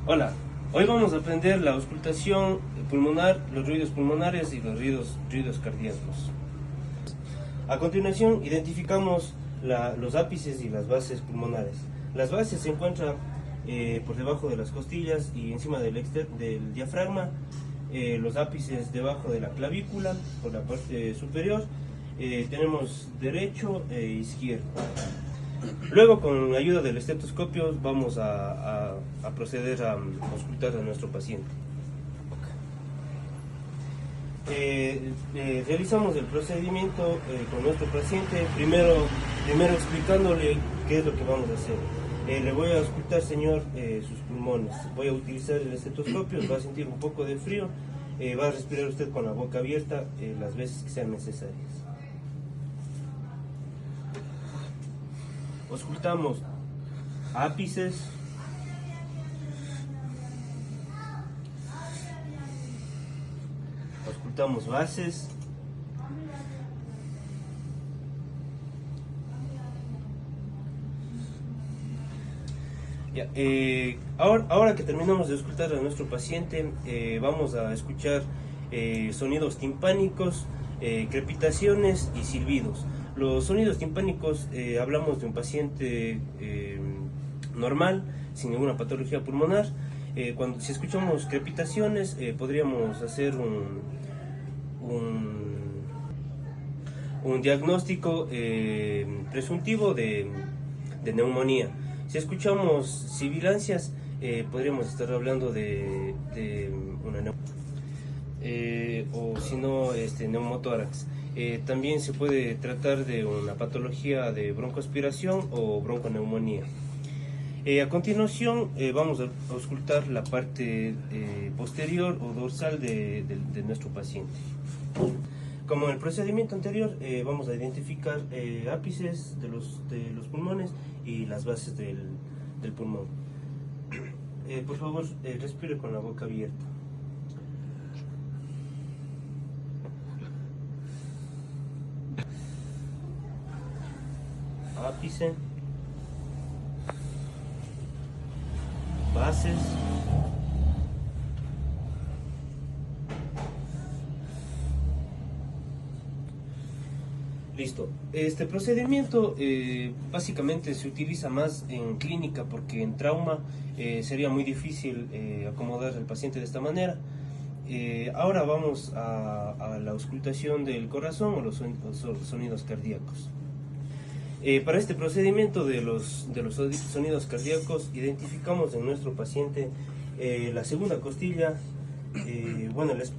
Hola, hoy vamos a aprender la auscultación pulmonar, los ruidos pulmonares y los ruidos cardíacos. A continuación, identificamos los ápices y las bases pulmonares. Las bases se encuentran por debajo de las costillas y encima del diafragma. Los ápices debajo de la clavícula, por la parte superior. Tenemos derecho e izquierdo. Luego, con ayuda del estetoscopio, vamos a proceder a auscultar a nuestro paciente. Realizamos el procedimiento con nuestro paciente, primero explicándole qué es lo que vamos a hacer. Le voy a auscultar, señor, sus pulmones. Voy a utilizar el estetoscopio, va a sentir un poco de frío, va a respirar usted con la boca abierta las veces que sean necesarias. Auscultamos ápices, auscultamos bases, ya, ahora que terminamos de auscultar a nuestro paciente, vamos a escuchar sonidos timpánicos, crepitaciones y silbidos. Los sonidos timpánicos, hablamos de un paciente normal, sin ninguna patología pulmonar. Si escuchamos crepitaciones, podríamos hacer un diagnóstico presuntivo de neumonía. Si escuchamos sibilancias, podríamos estar hablando de una o si no, neumotórax. También se puede tratar de una patología de broncoaspiración o bronconeumonía. A continuación, vamos a auscultar la parte posterior o dorsal de nuestro paciente. Como en el procedimiento anterior, vamos a identificar ápices de los pulmones y las bases del pulmón. Por favor, respire con la boca abierta. Ápice, bases, listo. Este procedimiento básicamente se utiliza más en clínica porque en trauma sería muy difícil acomodar al paciente de esta manera. Ahora vamos a la auscultación del corazón o los sonidos cardíacos. Para este procedimiento de los sonidos cardíacos, identificamos en nuestro paciente la segunda costilla, el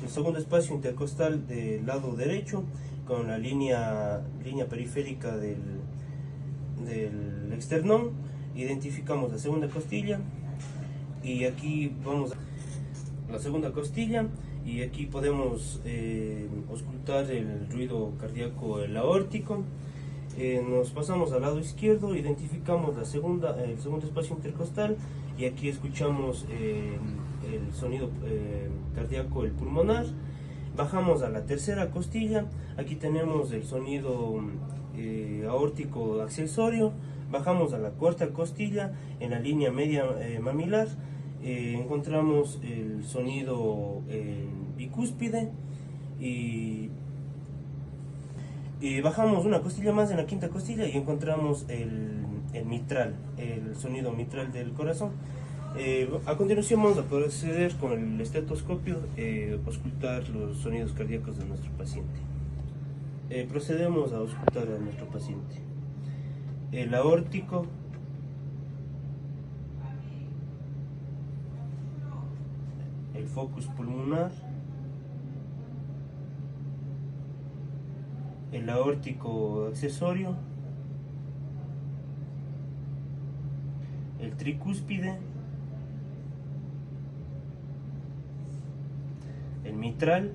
segundo espacio intercostal del lado derecho, con la línea periférica del esternón. Identificamos la segunda costilla y aquí vamos a la segunda costilla y aquí podemos auscultar el ruido cardíaco, el aórtico. Nos pasamos al lado izquierdo, identificamos el segundo espacio intercostal y aquí escuchamos el sonido cardíaco, el pulmonar. Bajamos a la tercera costilla, aquí tenemos el sonido aórtico accesorio. Bajamos a la cuarta costilla, en la línea media mamilar, encontramos el sonido bicúspide y bajamos una costilla más en la quinta costilla y encontramos el mitral, el sonido mitral del corazón. A continuación vamos a proceder con el estetoscopio a auscultar los sonidos cardíacos de nuestro paciente. Procedemos a auscultar a nuestro paciente. El aórtico, el focus pulmonar, el aórtico accesorio, el tricúspide, el mitral,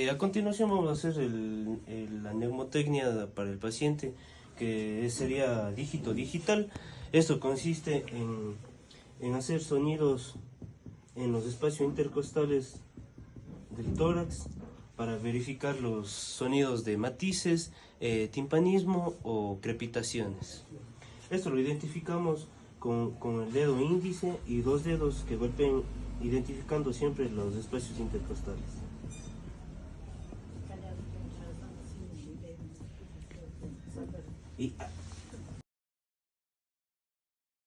a continuación vamos a hacer la neumotecnia para el paciente, que sería dígito digital. Esto consiste en hacer sonidos en los espacios intercostales del tórax para verificar los sonidos de matices, timpanismo o crepitaciones. Esto lo identificamos con el dedo índice y dos dedos que golpeen, identificando siempre los espacios intercostales. Y